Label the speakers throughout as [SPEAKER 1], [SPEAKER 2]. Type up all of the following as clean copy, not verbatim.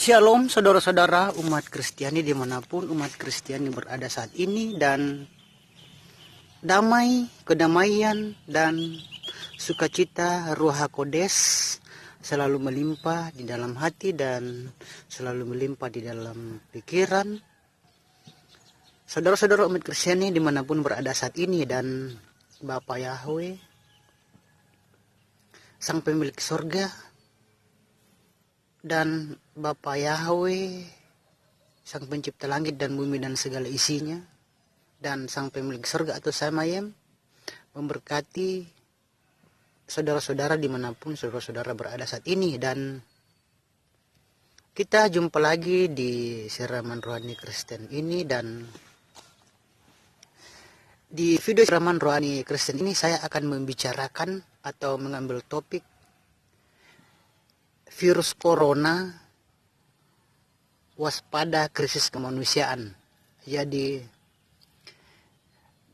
[SPEAKER 1] Shalom saudara-saudara umat Kristiani dimanapun umat Kristiani berada saat ini, dan damai, kedamaian, dan sukacita Ruh HaKodes selalu melimpah di dalam hati dan selalu melimpah di dalam pikiran saudara-saudara umat Kristiani dimanapun berada saat ini. Dan Bapa Yahweh, Sang Pemilik Sorga, dan Bapa Yahweh, Sang Pencipta langit dan bumi dan segala isinya, dan Sang Pemilik Sorga atau Samayem, memberkati saudara-saudara dimanapun saudara-saudara berada saat ini. Dan kita jumpa lagi di siraman rohani Kristen ini, dan di video siraman rohani Kristen ini saya akan membicarakan atau mengambil topik virus corona, waspada krisis kemanusiaan. Jadi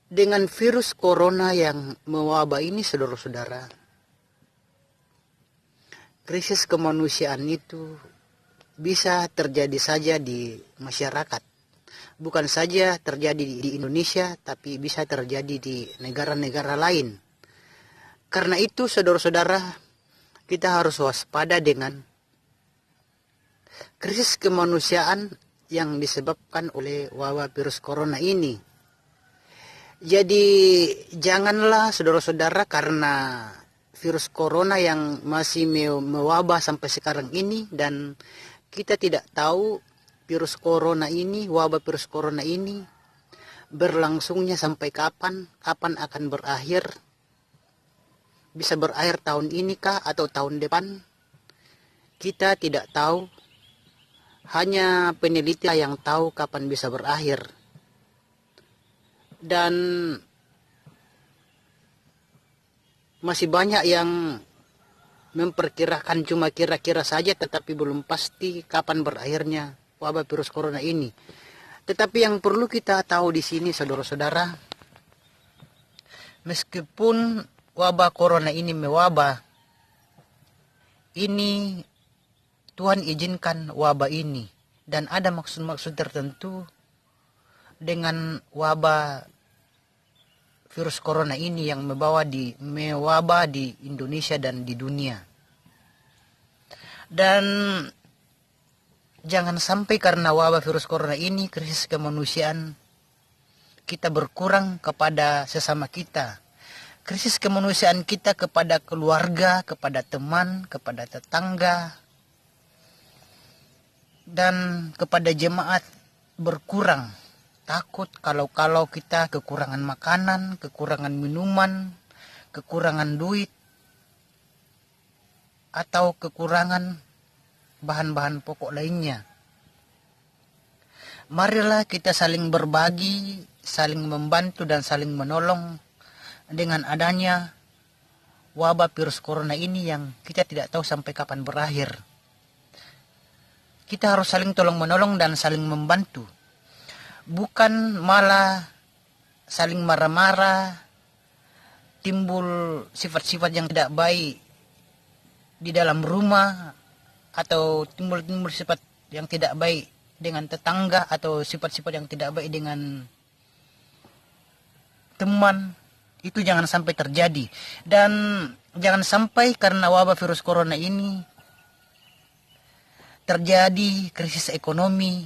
[SPEAKER 1] dengan virus corona yang mewabah ini saudara-saudara, krisis kemanusiaan itu bisa terjadi saja di masyarakat. Bukan saja terjadi di Indonesia, tapi bisa terjadi di negara-negara lain. Karena itu saudara-saudara, kita harus waspada dengan krisis kemanusiaan yang disebabkan oleh wabah virus corona ini. Jadi janganlah saudara-saudara karena virus corona yang masih mewabah sampai sekarang ini, dan kita tidak tahu virus corona ini, wabah virus corona ini berlangsungnya sampai kapan akan berakhir. Bisa berakhir tahun ini kah atau tahun depan? Kita tidak tahu. Hanya peneliti yang tahu kapan bisa berakhir. Dan masih banyak yang memperkirakan, cuma kira-kira saja, tetapi belum pasti kapan berakhirnya wabah virus corona ini. Tetapi yang perlu kita tahu di sini saudara-saudara, meskipun wabah corona ini mewabah, ini Tuhan izinkan wabah ini, dan ada maksud-maksud tertentu dengan wabah virus corona ini yang mewabah di Indonesia dan di dunia. Dan jangan sampai karena wabah virus corona ini, krisis kemanusiaan, kita berkurang kepada sesama kita. Krisis kemanusiaan kita kepada keluarga, kepada teman, kepada tetangga, dan kepada jemaat berkurang. Takut kalau kita kekurangan makanan, kekurangan minuman, kekurangan duit, atau kekurangan bahan-bahan pokok lainnya. Marilah kita saling berbagi, saling membantu, dan saling menolong dengan adanya wabah virus corona ini yang kita tidak tahu sampai kapan berakhir. Kita harus saling tolong-menolong dan saling membantu. Bukan malah saling marah-marah, timbul sifat-sifat yang tidak baik di dalam rumah, atau timbul sifat yang tidak baik dengan tetangga, atau sifat-sifat yang tidak baik dengan teman. Itu jangan sampai terjadi. Dan jangan sampai karena wabah virus corona ini terjadi krisis ekonomi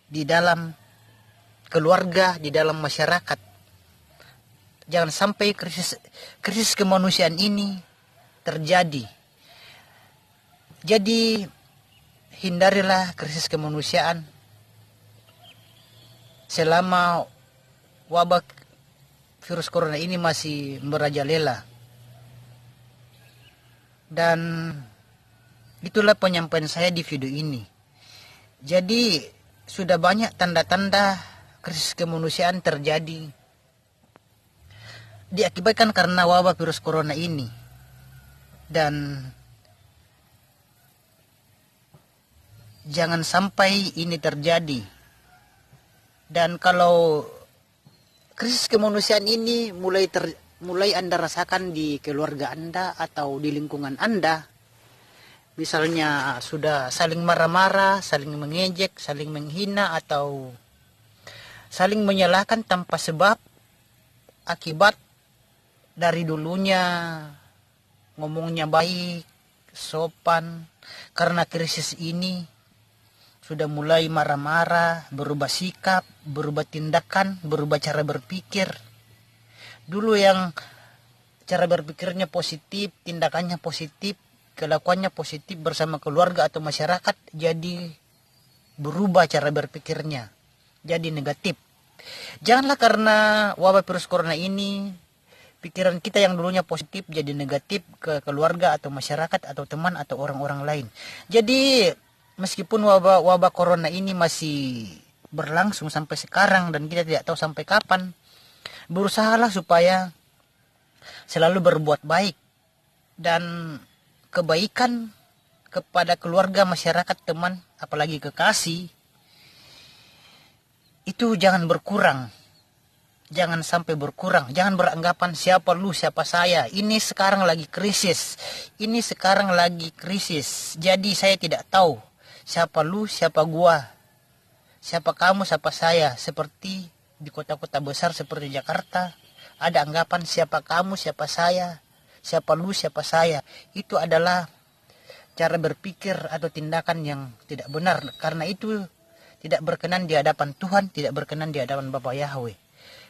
[SPEAKER 1] di dalam keluarga, di dalam masyarakat. Jangan sampai krisis kemanusiaan ini terjadi. Jadi hindarilah krisis kemanusiaan selama wabah virus corona ini masih merajalela. Dan itulah penyampaian saya di video ini. Jadi sudah banyak tanda-tanda krisis kemanusiaan terjadi diakibatkan karena wabah virus corona ini. Dan jangan sampai ini terjadi. Dan kalau krisis kemanusiaan ini mulai Anda rasakan di keluarga Anda atau di lingkungan Anda, misalnya sudah saling marah-marah, saling mengejek, saling menghina, atau saling menyalahkan tanpa sebab akibat dari dulunya ngomongnya baik, sopan, karena krisis ini sudah mulai marah-marah, berubah sikap, berubah tindakan, berubah cara berpikir. Dulu yang cara berpikirnya positif, tindakannya positif, kelakuannya positif bersama keluarga atau masyarakat, jadi berubah cara berpikirnya, jadi negatif. Janganlah karena wabah virus corona ini, pikiran kita yang dulunya positif jadi negatif ke keluarga atau masyarakat atau teman atau orang-orang lain. Jadi meskipun wabah corona ini masih berlangsung sampai sekarang dan kita tidak tahu sampai kapan, berusahalah supaya selalu berbuat baik, dan kebaikan kepada keluarga, masyarakat, teman, apalagi kekasih, itu jangan berkurang. Jangan sampai berkurang. Jangan beranggapan siapa lu, siapa saya. Ini sekarang lagi krisis. Ini sekarang lagi krisis. Jadi saya tidak tahu siapa lu, siapa gua. Siapa kamu, siapa saya. Seperti di kota-kota besar seperti Jakarta, ada anggapan siapa kamu, siapa saya, siapa lu, siapa saya. Itu adalah cara berpikir atau tindakan yang tidak benar. Karena itu tidak berkenan di hadapan Tuhan, tidak berkenan di hadapan Bapa Yahweh.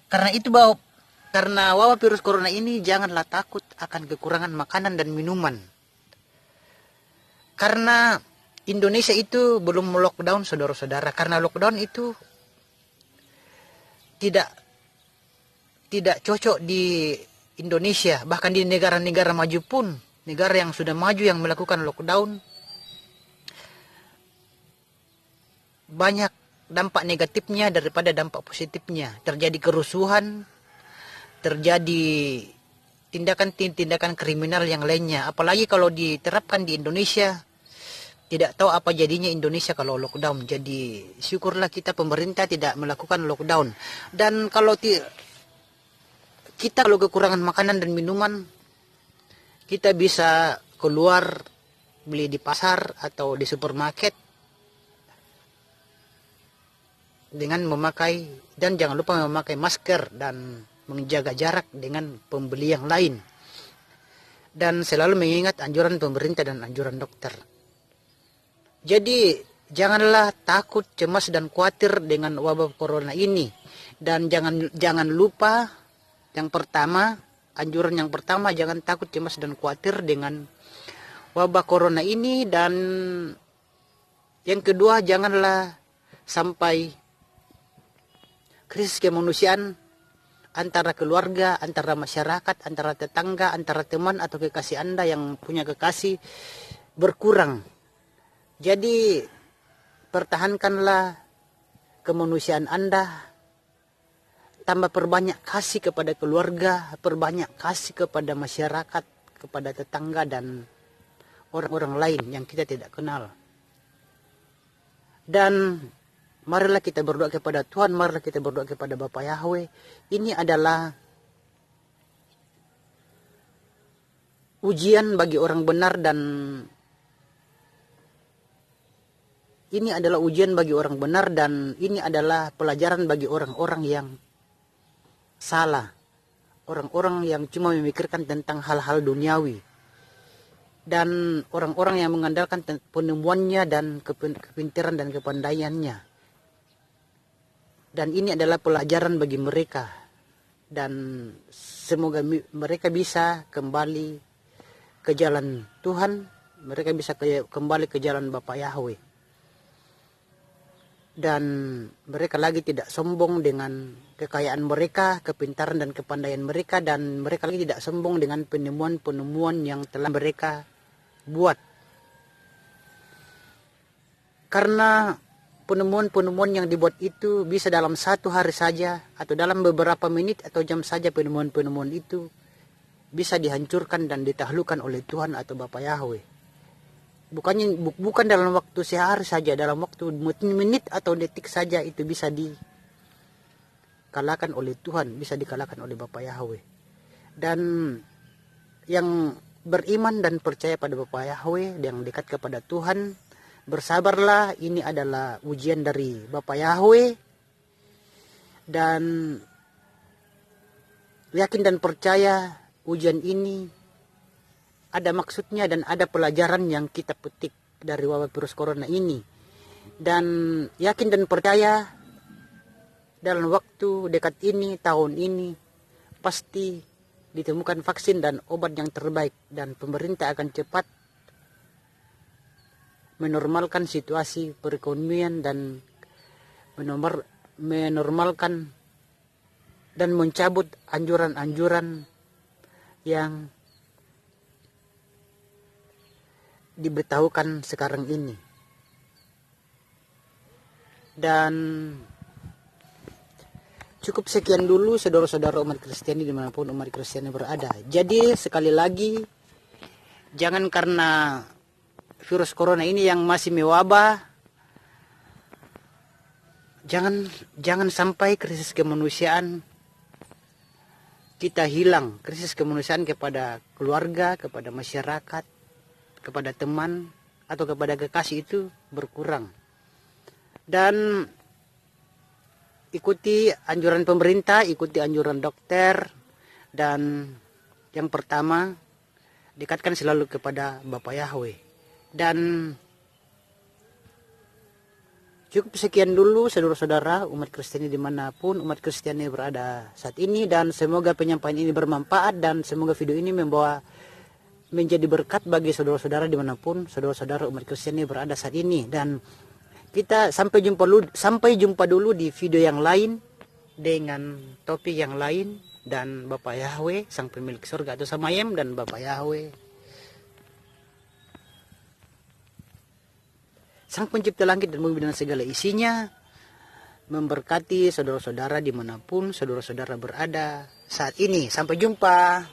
[SPEAKER 1] Karena itu karena wabah virus corona ini, janganlah takut akan kekurangan makanan dan minuman. Karena Indonesia itu belum lockdown, saudara-saudara. Karena lockdown itu tidak cocok di Indonesia. Bahkan di negara-negara maju pun, negara yang sudah maju yang melakukan lockdown, banyak dampak negatifnya daripada dampak positifnya. Terjadi kerusuhan, terjadi tindakan-tindakan kriminal yang lainnya. Apalagi kalau diterapkan di Indonesia, tidak tahu apa jadinya Indonesia kalau lockdown. Jadi syukurlah kita pemerintah tidak melakukan lockdown. Dan kalau kita kalau kekurangan makanan dan minuman, kita bisa keluar beli di pasar atau di supermarket dengan memakai, dan jangan lupa memakai masker dan menjaga jarak dengan pembeli yang lain. Dan selalu mengingat anjuran pemerintah dan anjuran dokter. Jadi janganlah takut, cemas dan khawatir dengan wabah corona ini. Dan jangan lupa anjuran yang pertama, jangan takut, cemas dan khawatir dengan wabah corona ini. Dan yang kedua, janganlah sampai krisis kemanusiaan antara keluarga, antara masyarakat, antara tetangga, antara teman atau kekasih Anda yang punya kekasih berkurang. Jadi pertahankanlah kemanusiaan Anda, tambah perbanyak kasih kepada keluarga, perbanyak kasih kepada masyarakat, kepada tetangga dan orang-orang lain yang kita tidak kenal. Dan marilah kita berdoa kepada Tuhan, marilah kita berdoa kepada Bapa Yahweh. Ini adalah ujian bagi orang benar, dan ini adalah ujian bagi orang benar, dan ini adalah pelajaran bagi orang-orang yang salah. Orang-orang yang cuma memikirkan tentang hal-hal duniawi. Dan orang-orang yang mengandalkan penemuannya dan kepintaran dan kepandaiannya. Dan ini adalah pelajaran bagi mereka. Dan semoga mereka bisa kembali ke jalan Tuhan. Mereka bisa kembali ke jalan Bapa Yahweh. Dan mereka lagi tidak sombong dengan kekayaan mereka, kepintaran dan kepandaian mereka. Dan mereka lagi tidak sombong dengan penemuan-penemuan yang telah mereka buat. Karena penemuan-penemuan yang dibuat itu bisa dalam satu hari saja, atau dalam beberapa menit atau jam saja, penemuan-penemuan itu bisa dihancurkan dan ditaklukkan oleh Tuhan atau Bapa Yahweh. Bukan dalam waktu sehari saja, dalam waktu menit atau detik saja itu bisa dikalahkan oleh Tuhan, bisa dikalahkan oleh Bapa Yahweh. Dan yang beriman dan percaya pada Bapa Yahweh yang dekat kepada Tuhan. Bersabarlah, ini adalah ujian dari Bapa Yahweh. Dan yakin dan percaya ujian ini ada maksudnya dan ada pelajaran yang kita petik dari wabah virus corona ini. Dan yakin dan percaya dalam waktu dekat ini, tahun ini, pasti ditemukan vaksin dan obat yang terbaik. Dan pemerintah akan cepat menormalkan situasi perekonomian dan menormalkan dan mencabut anjuran-anjuran yang diberitahukan sekarang ini. Dan cukup sekian dulu saudara-saudara umat Kristiani dimanapun umat Kristiani berada. Jadi sekali lagi, jangan karena virus corona ini yang masih mewabah, jangan sampai krisis kemanusiaan kita hilang. Krisis kemanusiaan kepada keluarga, kepada masyarakat, kepada teman atau kepada kekasih itu berkurang. Dan ikuti anjuran pemerintah, ikuti anjuran dokter, dan yang pertama dekatkan selalu kepada Bapa Yahweh. Dan cukup sekian dulu saudara-saudara umat Kristiani dimanapun umat Kristiani berada saat ini, dan semoga penyampaian ini bermanfaat dan semoga video ini menjadi berkat bagi saudara-saudara dimanapun saudara-saudara umat Kristiani berada saat ini. Dan kita sampai jumpa dulu di video yang lain dengan topik yang lain. Dan Bapa Yahweh sang pemilik surga atau Samayem dan Bapa Yahweh sang pencipta langit dan bumi dengan segala isinya memberkati saudara-saudara dimanapun saudara-saudara berada saat ini. Sampai jumpa.